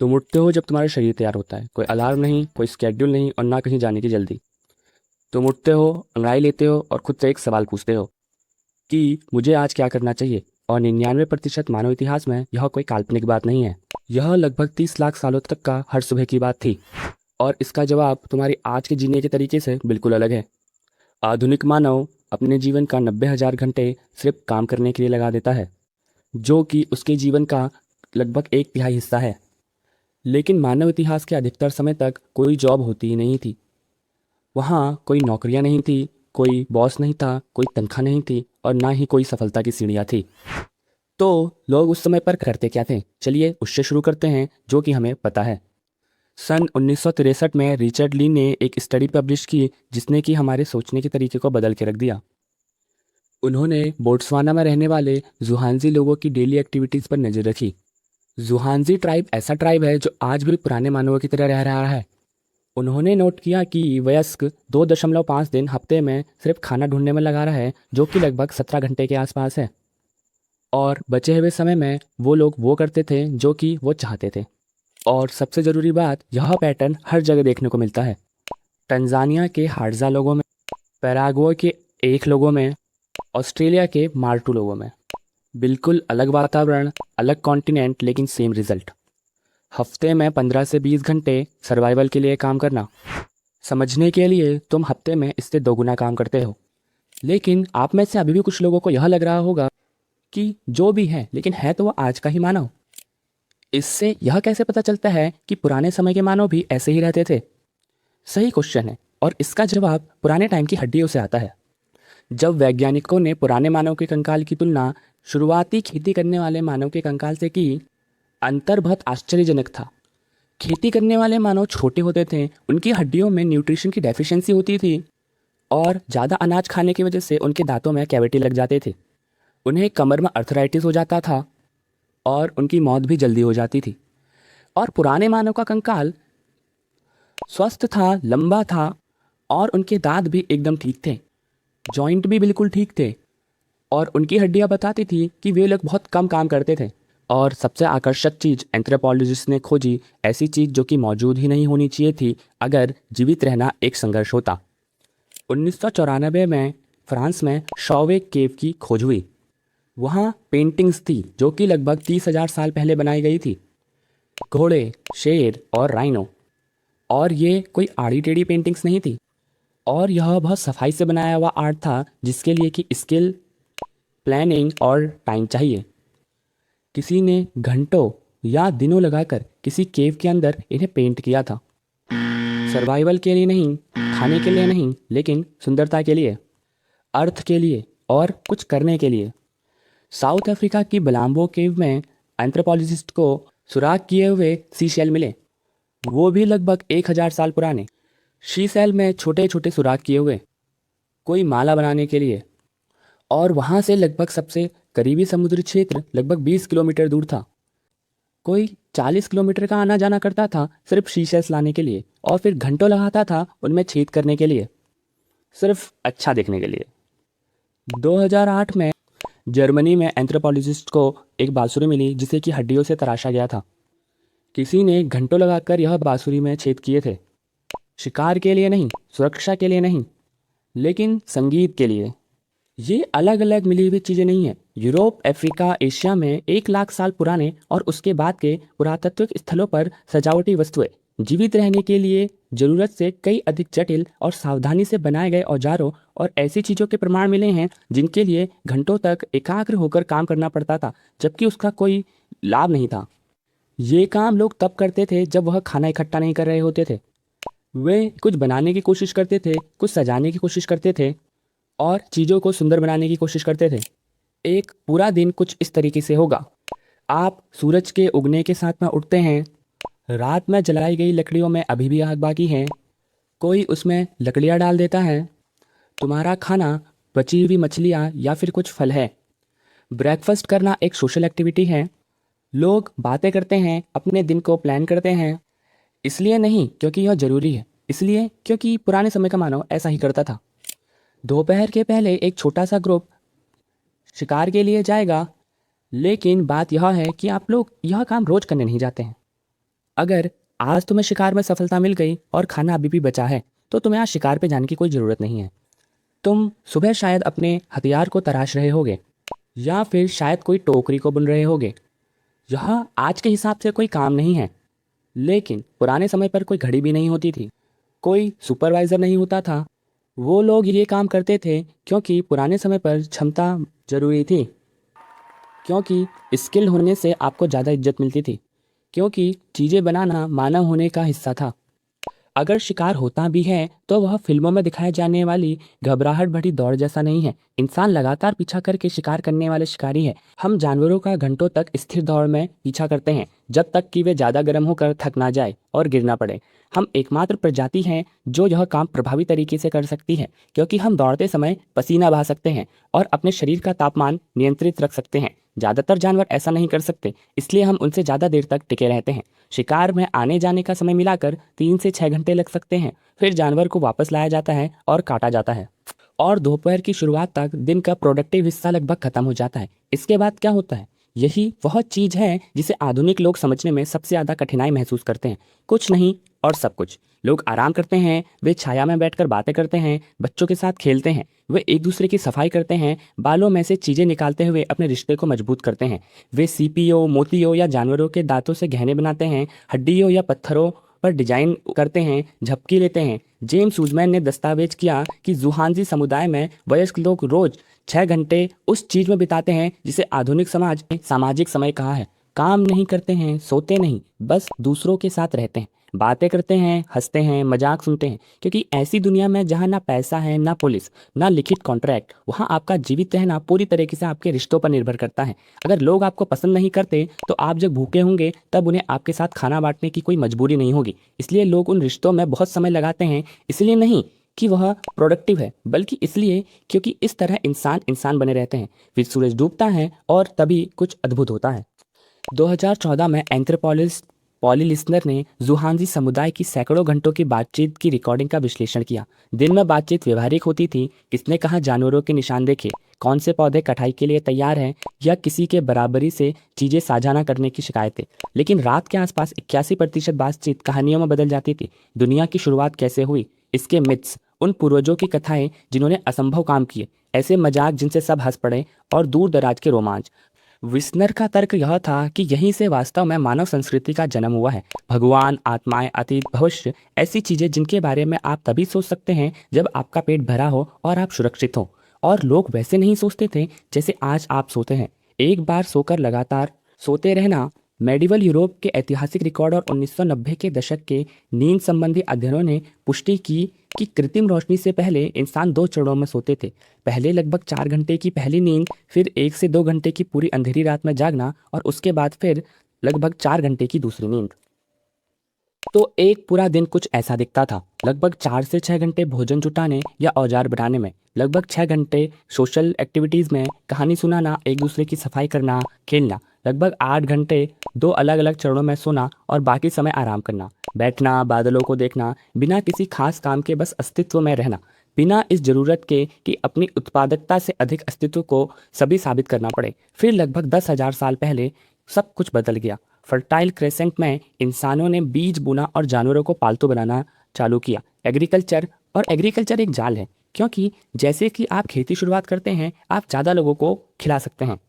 तुम उठते हो जब तुम्हारा शरीर तैयार होता है, कोई अलार्म नहीं, कोई स्केड्यूल नहीं और ना कहीं जाने की जल्दी। तुम उठते हो, अंगड़ाई लेते हो और खुद से एक सवाल पूछते हो कि मुझे आज क्या करना चाहिए। और 99% मानव इतिहास में यह कोई काल्पनिक बात नहीं है। यह लगभग 30 लाख सालों तक का हर सुबह की बात थी। और इसका जवाब तुम्हारी आज के जीने के तरीके से बिल्कुल अलग है। आधुनिक मानव अपने जीवन का 90,000 घंटे सिर्फ काम करने के लिए लगा देता है, जो कि उसके जीवन का लगभग 1/3 हिस्सा है। लेकिन मानव इतिहास के अधिकतर समय तक कोई जॉब होती ही नहीं थी। वहाँ कोई नौकरियाँ नहीं थी, कोई बॉस नहीं था, कोई तनख्वाह नहीं थी और ना ही कोई सफलता की सीढ़ियाँ थी। तो लोग उस समय पर करते क्या थे? चलिए उससे शुरू करते हैं जो कि हमें पता है। सन 1963 में रिचर्ड ली ने एक स्टडी पब्लिश की जिसने कि हमारे सोचने के तरीके को बदल के रख दिया। उन्होंने बोट्सवाना में रहने वाले जुहानजी लोगों की डेली एक्टिविटीज़ पर नज़र रखी। जुहानजी ट्राइब ऐसा ट्राइब है जो आज भी पुराने मानवों की तरह रह रहा है। उन्होंने नोट किया कि वयस्क 2.5 दिन हफ्ते में सिर्फ खाना ढूंढने में लगा रहा है, जो कि लगभग 17 घंटे के आसपास है। और बचे हुए समय में वो लोग वो करते थे जो कि वो चाहते थे। और सबसे ज़रूरी बात, यह पैटर्न हर जगह देखने को मिलता है। तंजानिया के हाडजा लोगों में, पैराग्वे के एक लोगों में, ऑस्ट्रेलिया के मार्टू लोगों में। बिल्कुल अलग वातावरण, अलग कॉन्टिनेंट, लेकिन सेम रिजल्ट। हफ्ते में 15 से 20 घंटे सर्वाइवल के लिए काम करना। समझने के लिए तुम हफ्ते में इससे दोगुना काम करते हो। लेकिन आप में से अभी भी कुछ लोगों को यह लग रहा होगा कि जो भी है, लेकिन है तो वो आज का ही मानव। इससे यह कैसे पता चलता है कि पुराने समय के मानव भी ऐसे ही रहते थे? सही क्वेश्चन है और इसका जवाब पुराने टाइम की हड्डियों से आता है। जब वैज्ञानिकों ने पुराने मानव के कंकाल की तुलना शुरुआती खेती करने वाले मानव के कंकाल से की, अंतर बहुत आश्चर्यजनक था। खेती करने वाले मानव छोटे होते थे, उनकी हड्डियों में न्यूट्रिशन की डेफिशिएंसी होती थी और ज़्यादा अनाज खाने की वजह से उनके दांतों में कैविटी लग जाते थे। उन्हें कमर में अर्थराइटिस हो जाता था और उनकी मौत भी जल्दी हो जाती थी। और पुराने मानव का कंकाल स्वस्थ था, लंबा था और उनके दांत भी एकदम ठीक थे, जॉइंट भी बिल्कुल ठीक थे और उनकी हड्डियां बताती थी कि वे लोग बहुत कम काम करते थे। और सबसे आकर्षक चीज़ एंथ्रोपोलॉजिस्ट ने खोजी, ऐसी चीज़ जो कि मौजूद ही नहीं होनी चाहिए थी अगर जीवित रहना एक संघर्ष होता। 1994 में फ्रांस में शॉवे केव की खोज हुई। वहाँ पेंटिंग्स थी जो कि लगभग 30,000 साल पहले बनाई गई थी। घोड़े, शेर और राइनो। और ये कोई आड़ी टेढ़ी पेंटिंग्स नहीं थी। और यह बहुत सफाई से बनाया हुआ आर्ट था जिसके लिए कि स्किल, प्लानिंग और टाइम चाहिए। किसी ने घंटों या दिनों लगाकर किसी केव के अंदर इन्हें पेंट किया था। सर्वाइवल के लिए नहीं, खाने के लिए नहीं, लेकिन सुंदरता के लिए, अर्थ के लिए और कुछ करने के लिए। साउथ अफ्रीका की बलाम्बो केव में एंथ्रोपोलॉजिस्ट को सुराख किए हुए सी शेल मिले, वो भी लगभग 1,000 साल पुराने। शी सेल में छोटे छोटे सुराख किए हुए, कोई माला बनाने के लिए। और वहाँ से लगभग सबसे करीबी समुद्री क्षेत्र लगभग 20 किलोमीटर दूर था। कोई 40 किलोमीटर का आना जाना करता था सिर्फ शीशेल्स लाने के लिए और फिर घंटों लगाता था उनमें छेद करने के लिए, सिर्फ अच्छा देखने के लिए। 2008 में जर्मनी में एंथ्रोपोलॉजिस्ट को एक बांसुरी मिली जिसे कि हड्डियों से तराशा गया था। किसी ने घंटों लगाकर यह बांसुरी में छेद किए थे, शिकार के लिए नहीं, सुरक्षा के लिए नहीं, लेकिन संगीत के लिए। ये अलग अलग मिली हुई चीज़ें नहीं हैं। यूरोप, अफ्रीका, एशिया में 1 लाख साल पुराने और उसके बाद के पुरातात्विक स्थलों पर सजावटी वस्तुएं जीवित रहने के लिए ज़रूरत से कई अधिक जटिल और सावधानी से बनाए गए औजारों और ऐसी चीज़ों के प्रमाण मिले हैं जिनके लिए घंटों तक एकाग्र होकर काम करना पड़ता था, जबकि उसका कोई लाभ नहीं था। ये काम लोग तब करते थे जब वह खाना इकट्ठा नहीं कर रहे होते थे। वे कुछ बनाने की कोशिश करते थे, कुछ सजाने की कोशिश करते थे और चीज़ों को सुंदर बनाने की कोशिश करते थे। एक पूरा दिन कुछ इस तरीके से होगा। आप सूरज के उगने के साथ में उठते हैं, रात में जलाई गई लकड़ियों में अभी भी आग बाकी है, कोई उसमें लकड़ियाँ डाल देता है, तुम्हारा खाना बची हुई मछलियाँ या फिर कुछ फल है। ब्रेकफास्ट करना एक सोशल एक्टिविटी है। लोग बातें करते हैं, अपने दिन को प्लान करते हैं, इसलिए नहीं क्योंकि यह ज़रूरी है, इसलिए क्योंकि पुराने समय का मानव ऐसा ही करता था। दोपहर के पहले एक छोटा सा ग्रुप शिकार के लिए जाएगा, लेकिन बात यह है कि आप लोग यह काम रोज करने नहीं जाते हैं। अगर आज तुम्हें शिकार में सफलता मिल गई और खाना अभी भी बचा है तो तुम्हें आज शिकार पे जाने की कोई ज़रूरत नहीं है। तुम सुबह शायद अपने हथियार को तराश रहे होगे या फिर शायद कोई टोकरी को बुन रहे होगे। यह आज के हिसाब से कोई काम नहीं है, लेकिन पुराने समय पर कोई घड़ी भी नहीं होती थी, कोई सुपरवाइज़र नहीं होता था। वो लोग ये काम करते थे क्योंकि पुराने समय पर क्षमता ज़रूरी थी, क्योंकि स्किल होने से आपको ज़्यादा इज्जत मिलती थी, क्योंकि चीज़ें बनाना मानव होने का हिस्सा था। अगर शिकार होता भी है तो वह फिल्मों में दिखाए जाने वाली घबराहट भरी दौड़ जैसा नहीं है। इंसान लगातार पीछा करके शिकार करने वाले शिकारी है। हम जानवरों का घंटों तक स्थिर दौड़ में पीछा करते हैं जब तक कि वे ज़्यादा गर्म होकर थक ना जाए और गिर ना पड़े। हम एकमात्र प्रजाति हैं जो यह काम प्रभावी तरीके से कर सकती है, क्योंकि हम दौड़ते समय पसीना बहा सकते हैं और अपने शरीर का तापमान नियंत्रित रख सकते हैं। ज़्यादातर जानवर ऐसा नहीं कर सकते, इसलिए हम उनसे ज़्यादा देर तक टिके रहते हैं। शिकार में आने जाने का समय मिलाकर 3 से 6 घंटे लग सकते हैं। फिर जानवर को वापस लाया जाता है और काटा जाता है, और दोपहर की शुरुआत तक दिन का प्रोडक्टिव हिस्सा लगभग खत्म हो जाता है। इसके बाद क्या होता है? यही वह चीज़ है जिसे आधुनिक लोग समझने में सबसे ज़्यादा कठिनाई महसूस करते हैं। कुछ नहीं और सब कुछ। लोग आराम करते हैं, वे छाया में बैठकर बातें करते हैं, बच्चों के साथ खेलते हैं, वे एक दूसरे की सफाई करते हैं, बालों में से चीज़ें निकालते हुए अपने रिश्ते को मजबूत करते हैं। वे सीपियों, मोतियों या जानवरों के दांतों से गहने बनाते हैं, हड्डियों या पत्थरों पर डिजाइन करते हैं, झपकी लेते हैं। जेम्स सूजमैन ने दस्तावेज किया कि जुहानजी समुदाय में वयस्क लोग रोज 6 घंटे उस चीज में बिताते हैं जिसे आधुनिक समाज ने सामाजिक समय कहा है। काम नहीं करते हैं, सोते नहीं, बस दूसरों के साथ रहते हैं, बातें करते हैं, हंसते हैं, मजाक सुनते हैं, क्योंकि ऐसी दुनिया में जहाँ ना पैसा है, ना पुलिस, ना लिखित कॉन्ट्रैक्ट, वहाँ आपका जीवित रहना पूरी तरीके से आपके रिश्तों पर निर्भर करता है। अगर लोग आपको पसंद नहीं करते तो आप जब भूखे होंगे तब उन्हें आपके साथ खाना बांटने की कोई मजबूरी नहीं होगी। इसलिए लोग उन रिश्तों में बहुत समय लगाते हैं, इसलिए नहीं कि वह प्रोडक्टिव है, बल्कि इसलिए क्योंकि इस तरह इंसान इंसान बने रहते हैं। फिर सूरज डूबता है और तभी कुछ अद्भुत होता है। 2014 में एंथ्रोपोलॉजिस्ट पॉली लिस्नर ने जुहानजी समुदाय की सैकड़ों घंटों की बातचीत की रिकॉर्डिंग का विश्लेषण किया। दिन में बातचीत व्यवहारिक होती थी, किसने कहाँ जानवरों के निशान देखे, कौन से पौधे कटाई के लिए तैयार हैं, या किसी के बराबरी से चीज़ें साझा न करने की शिकायतें। लेकिन रात के आसपास 81% बातचीत कहानियों में बदल जाती थी। दुनिया की शुरुआत कैसे हुई, इसके मिथ्स, उन पूर्वजों की कथाएं जिन्होंने असंभव काम किए, ऐसे मजाक जिनसे सब हंस पड़े, और दूर दराज के रोमांच। विस्नर का तर्क यह था कि यहीं से वास्तव में मानव संस्कृति का जन्म हुआ है। भगवान, आत्माएं, अतीत, भविष्य, ऐसी चीजें जिनके बारे में आप तभी सोच सकते हैं जब आपका पेट भरा हो और आप सुरक्षित हो। और लोग वैसे नहीं सोचते थे जैसे आज आप सोते हैं। एक बार सोकर लगातार सोते रहना। मेडिवल यूरोप के ऐतिहासिक रिकॉर्ड और 1990 के दशक के नींद संबंधी अध्ययनों ने पुष्टि की कि कृत्रिम रोशनी से पहले इंसान 2 चरणों में सोते थे। पहले लगभग 4 घंटे की पहली नींद, फिर 1 से 2 घंटे की पूरी अंधेरी रात में जागना, और उसके बाद फिर लगभग 4 घंटे की दूसरी नींद। तो एक पूरा दिन कुछ ऐसा दिखता था। लगभग 4 से 6 घंटे भोजन जुटाने या औजार बनाने में, लगभग 6 घंटे सोशल एक्टिविटीज़ में, कहानी सुनाना, एक दूसरे की सफाई करना, खेलना, लगभग 8 घंटे 2 अलग अलग चरणों में सोना, और बाकी समय आराम करना, बैठना, बादलों को देखना, बिना किसी खास काम के बस अस्तित्व में रहना, बिना इस जरूरत के कि अपनी उत्पादकता से अधिक अस्तित्व को सभी साबित करना पड़े। फिर लगभग 10,000 साल पहले सब कुछ बदल गया। फर्टाइल क्रेसेंट में इंसानों ने बीज बुना और जानवरों को पालतू बनाना चालू किया। एग्रीकल्चर एक जाल है, क्योंकि जैसे कि आप खेती शुरुआत करते हैं, आप ज़्यादा लोगों को खिला सकते हैं।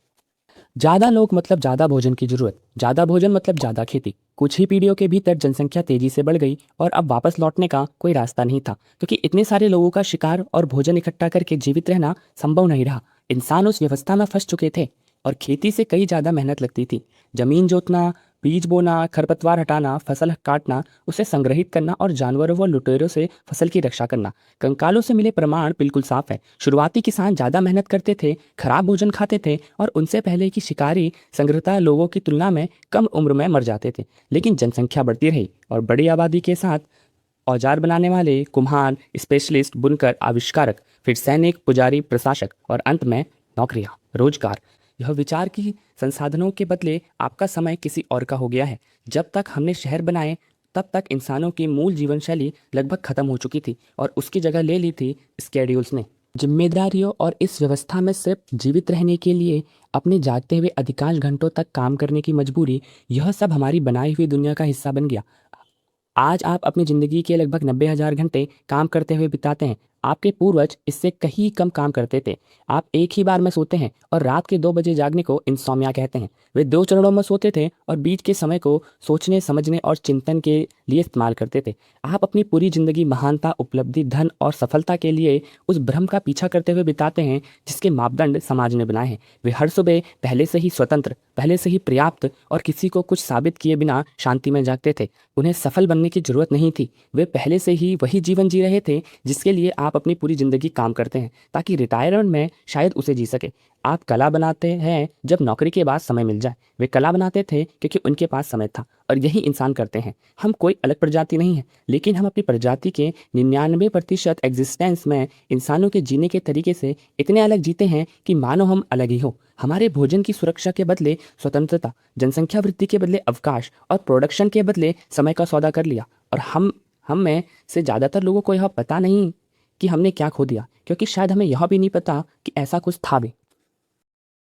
ज़्यादा लोग मतलब ज़्यादा भोजन की जरूरत, ज़्यादा भोजन मतलब ज़्यादा खेती। कुछ ही पीढ़ियों के भीतर जनसंख्या तेजी से बढ़ गई और अब वापस लौटने का कोई रास्ता नहीं था, क्योंकि इतने सारे लोगों का शिकार और भोजन इकट्ठा करके जीवित रहना संभव नहीं रहा। इंसान उस व्यवस्था में फंस चुके थे, और खेती से कई ज़्यादा मेहनत लगती थी। जमीन जोतना, बीज बोना, खरपतवार हटाना, फसल काटना, उसे संग्रहित करना, और जानवरों व लुटेरों से फसल की रक्षा करना। कंकालों से मिले प्रमाण बिल्कुल साफ है। शुरुआती किसान ज़्यादा मेहनत करते थे, खराब भोजन खाते थे, और उनसे पहले की शिकारी संग्रहता लोगों की तुलना में कम उम्र में मर जाते थे। लेकिन जनसंख्या बढ़ती रही, और बड़ी आबादी के साथ औजार बनाने वाले, कुम्हार, स्पेशलिस्ट, बुनकर, आविष्कारक, फिर सैनिक, पुजारी, प्रशासक, और अंत में नौकरियां, रोजगार। यह विचार कि संसाधनों के बदले आपका समय किसी और का हो गया है। जब तक हमने शहर बनाए, तब तक इंसानों की मूल जीवन शैली लगभग खत्म हो चुकी थी, और उसकी जगह ले ली थी स्केड्यूल्स ने। जिम्मेदारियों और इस व्यवस्था में सिर्फ जीवित रहने के लिए अपने जागते हुए अधिकांश घंटों तक काम करने की मजबूरी, यह सब हमारी बनाई हुई दुनिया का हिस्सा बन गया। आज आप अपनी ज़िंदगी के लगभग 90,000 घंटे काम करते हुए बिताते हैं। आपके पूर्वज इससे कहीं कम काम करते थे। आप एक ही बार में सोते हैं और रात के 2 बजे जागने को इंसोम्निया कहते हैं। वे 2 चरणों में सोते थे और बीच के समय को सोचने, समझने और चिंतन के लिए इस्तेमाल करते थे। आप अपनी पूरी ज़िंदगी महानता, उपलब्धि, धन और सफलता के लिए उस भ्रम का पीछा करते हुए बिताते हैं जिसके मापदंड समाज ने बनाए हैं। वे हर सुबह पहले से ही स्वतंत्र, पहले से ही पर्याप्त और किसी को कुछ साबित किए बिना शांति में जागते थे। उन्हें सफल बनने की ज़रूरत नहीं थी। वे पहले से ही वही जीवन जी रहे थे जिसके लिए आप अपनी पूरी ज़िंदगी काम करते हैं, ताकि रिटायरमेंट में शायद उसे जी सके। आप कला बनाते हैं जब नौकरी के बाद समय मिल जाए। वे कला बनाते थे क्योंकि उनके पास समय था, और यही इंसान करते हैं। हम कोई अलग प्रजाति नहीं है, लेकिन हम अपनी प्रजाति के 99% एग्जिस्टेंस में इंसानों के जीने के तरीके से इतने अलग जीते हैं कि मानो हम अलग ही हो। हमारे भोजन की सुरक्षा के बदले स्वतंत्रता, जनसंख्या वृद्धि के बदले अवकाश और प्रोडक्शन के बदले समय का सौदा कर लिया। और हम में से ज़्यादातर लोगों को यह पता नहीं कि हमने क्या खो दिया, क्योंकि शायद हमें यह भी नहीं पता कि ऐसा कुछ था भी।